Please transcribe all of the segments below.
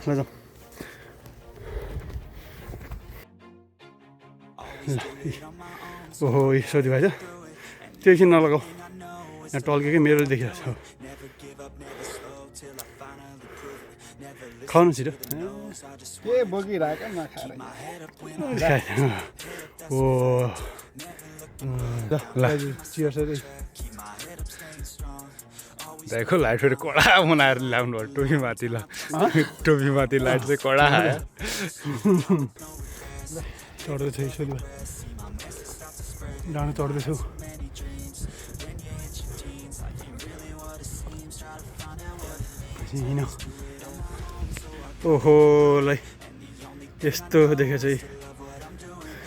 ल ओहो सोधी भाइ त्यो एकछिन नलगाऊ यहाँ टल्केकै मेरो देखिरहेको छ खानु छिटो के बोकिरहेको नखाएर ओ ल चियर्स अरे देखो लाइट फेरि कडा बनाएर ल्याउनु भयो टोपीमाथि ल टोपीमाथि लाइट चाहिँ कडा आयो चढ्दैछ सोधी भाइ डाँडो चढ्दैछौ हिँड ओहो लै यस्तो देखेको चाहिँ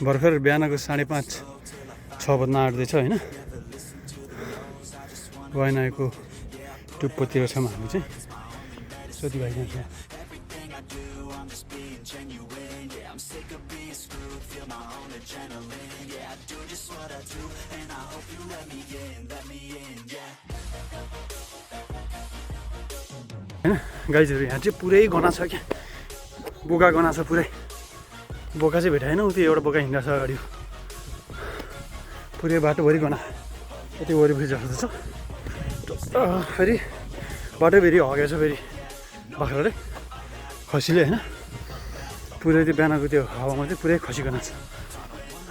भर्खर बिहानको 5:30-6 बज्न आँट्दैछ होइन वाइनाको टुप्पोतिर छौँ हामी चाहिँ सोधी भाइ यहाँ होइन गाइजहरू यहाँ चाहिँ पुरै गना छ क्या बोका गना छ पुरै बोका चाहिँ भेटाएन उ त्यो एउटा बोका हिँड्दा छ अगाडि पुरै बाटोभरि गना यति वरिपरि झर्दैछ फेरि बाटोभरि हगेछ फेरि बाख्राले खसीले होइन पुरै त्यो बिहानको त्यो हावामा चाहिँ पुरै खसिकन छ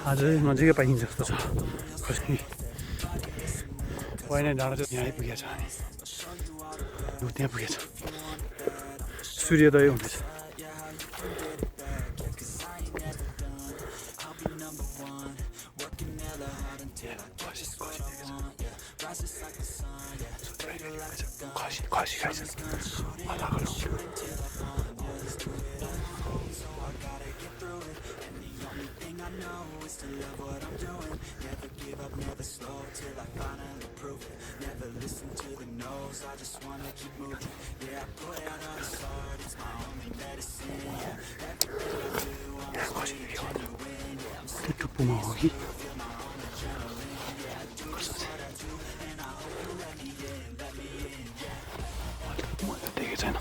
आज चाहिँ नजिकै पाइन्छ जस्तो छ खसी पहिला डाँडा चाहिँ यहाँ आइपुगेको छ हामी त्यहाँ पुगेछ सूर्योदय हुँदैछ टुप्पोमा हो कि देखेको छैन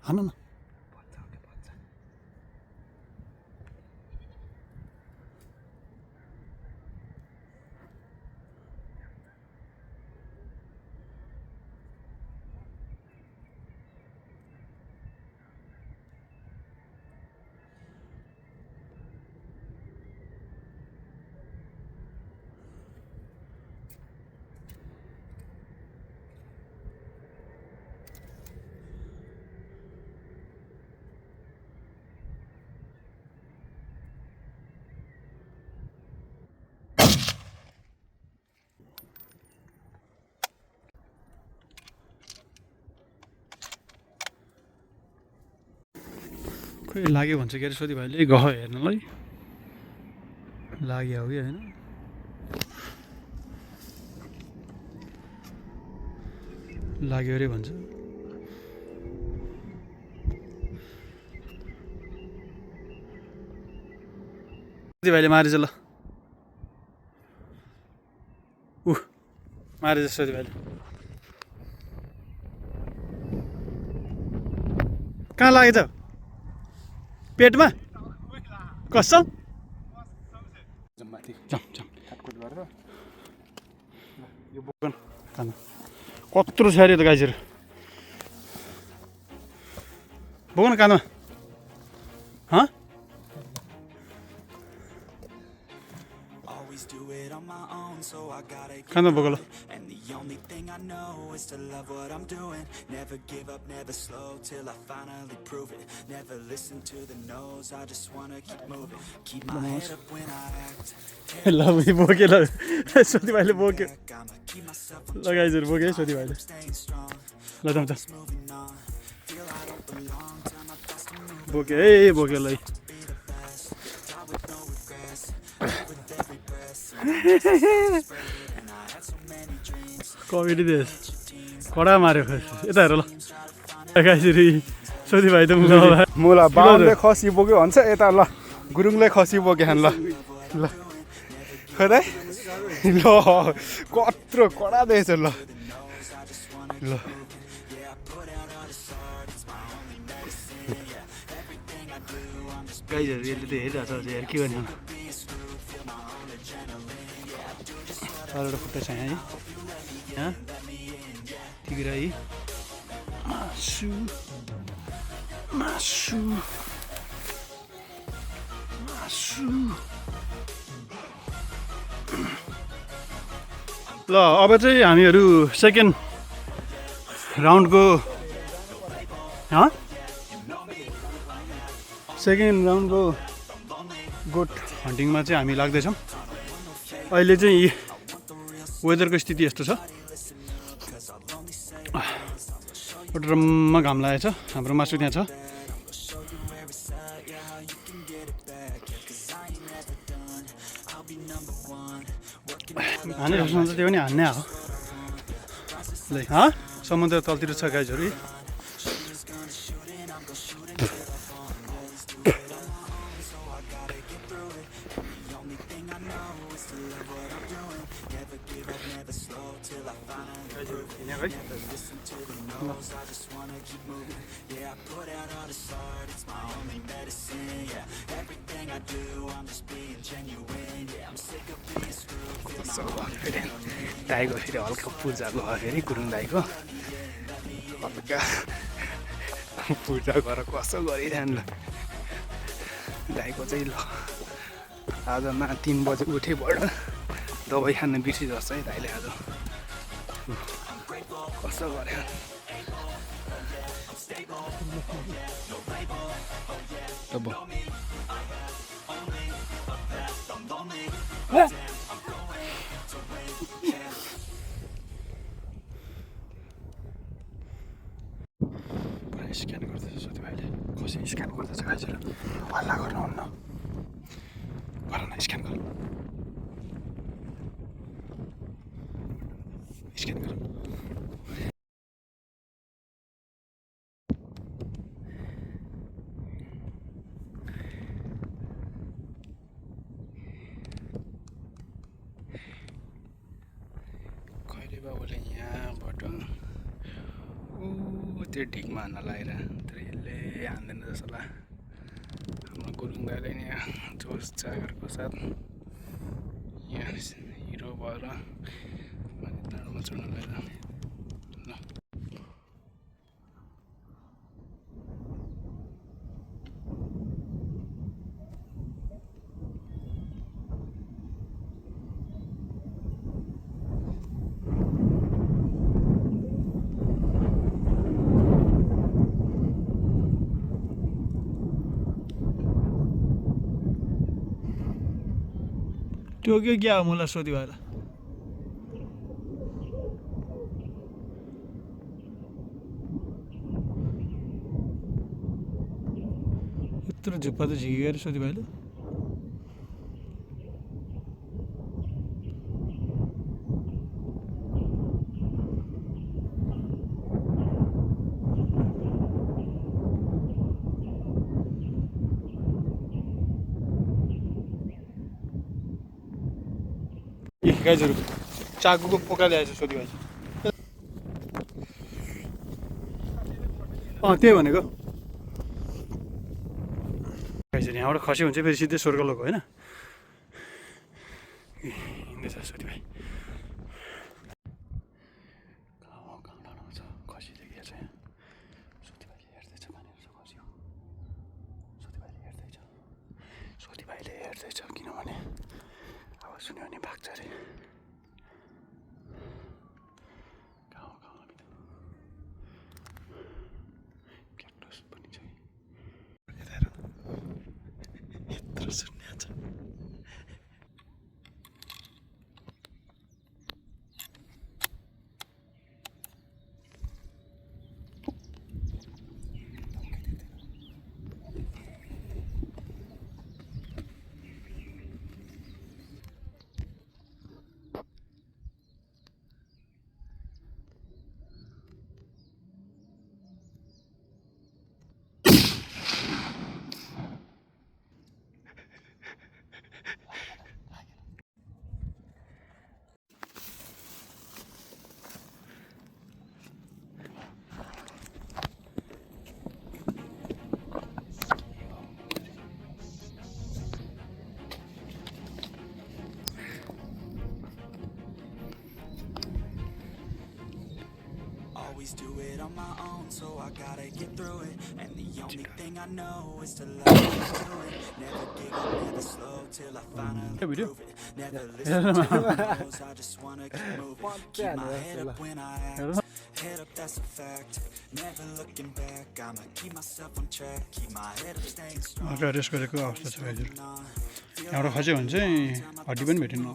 हान न खोइ लाग्यो भन्छ के अरे सोधी भाइले गह हेर्नलाई लाग्यो हो कि होइन लाग्यो अरे भन्छ सोधी भाइले मारेछ ल मारेछ सोधी भाइले कहाँ लागेछ पेटमा कसम कत्रो छ अरे त गाइजहरू बोक्न कानमा कानमा बोक ल And the only thing I know is to love what I'm doing. Never give up, never slow till I finally prove it. Never listen to the no's, I just wanna keep moving. Keep my head up when I act. ल बोक्यो ल सोधी भाइले बोक्यो I'ma keep myself ल गाइजहरू बोक्यो है सोधी भाइले staying strong. ल जाउँ त Moving on. Feel I don't belong. Tell my thoughts to move बोक्यो है बोक्यो ल be the best. Die with no regrets. With every breath. And I had so many dreams. Comedy देश कडा माऱ्यो यता हेर ल गाइजहरू सोधी भाइ त मुला बाहुनले खसी बोक्यो भन्छ यता ल गुरुङले खसी बोक्यो ल ल खोइ ल कत्रो कडा देछ ल ल गाइजहरू यसले त हेरिरहेको छ यार के गर्ने एउटा खुट्टा छ है यहाँ तिग्राई मासु मासु मासु ल अब चाहिँ हामीहरू सेकेन्ड राउन्डको सेकेन्ड राउन्डको गोट हन्टिङमा चाहिँ हामी लाग्दैछौँ अहिले चाहिँ वेदरको स्थिति यस्तो छ ड्रममा घाम लागेको छ हाम्रो मासु त्यहाँ छ हाने सोच्नु त्यो पनि हान्ने हो ल समुद्र तलतिर छ गाइजहरू दाईको फेरि हल्का पूजा भयो फेरि गुरुङ दाईको हल्का पूजा गरेर कसो गरिरहनु ल दाईको चाहिँ ल आजमा 3 बजे उठेबाट दबाई खान बिर्सि जस्तो है दाईले आज कसो गर्यो अब स्क्यान गर्दैछ सोधी भाइले कसरी स्क्यान गर्दैछ गाइजहरू हल्ला गर्नुहुन्न गर न स्क्यान गर स्क्यान गर कहिले बाबुले यहाँबाट त्यो ढिकमा हान्न लगाएर तर यसले हान्दैन जस्तो लाग्यो हाम्रो गुरुङ दाइले नि जोस जागरको साथ यहाँ हिरो भएर माथि टाढोमा चढ्न लगाएर ल टोक्यो क्या हो मलाई सोधी भएर यत्रो झुप्पा त झिकेको अरे सोधी भाइले गाइजहरू चाकुको पोका ल्याएछ सोधी भाइ त्यही भनेको गाइजहरू यहाँबाट खसी हुन्छ फेरि सिधै स्वर्गलोक होइन हिँड्दैछ सोधी भाइ कहाँ डाँडामा छ खसी देखिएको छ यहाँ सोधी भाइले हेर्दैछ कहाँनिर छ खसी हो सोधी भाइले हेर्दैछ किनभने आवाज सुन्यो भने भाग्छ अरे क्याक्टस पनि छ यत्रो सुन्ने छ Always do it on my own, so I gotta get through it. And the only thing I know is to love what I'm doing. Never give up, never slow till I finally prove it. Never listen to the no's, I just wanna keep moving. Keep my head up when I act. Head up, that's a fact. Never looking back, I'ma keep myself on track. Keep my head up, staying strong. Rest गरेको अवस्था छ गाइजहरू यहाँबाट खस्यो भने चाहिँ हड्डी पनि भेटिनु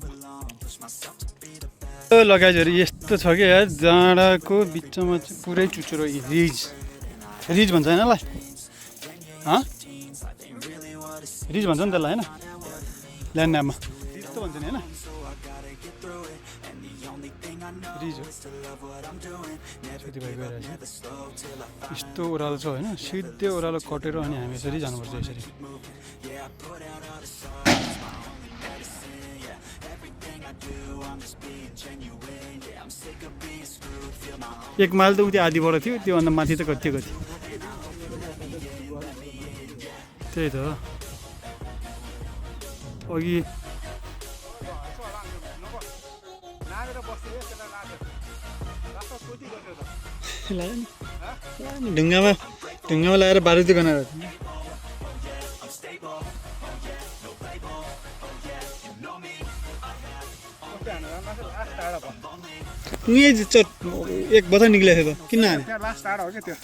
ल गाइजहरू यस्तो छ कि यार डाँडाको बिचमा चाहिँ पुरै चुचुरो रिज भन्छ होइन ल रिज भन्छ नि त्यसलाई होइन ल्यान्ड नाममा रिज त भन्छ नि होइन रिज हो यस्तो ओह्रालो छ होइन सिधै ओह्रालो कटेर अनि हामी यसरी जानुपर्छ यसरी एक माइल त उति आधीबाट थियो त्योभन्दा माथि त कति त्यही त अघि ढुङ्गामा लगाएर बारुदी गनाएर एक बता निक्लेको थियो त किन लास्ट टाढा हो क्या त्यो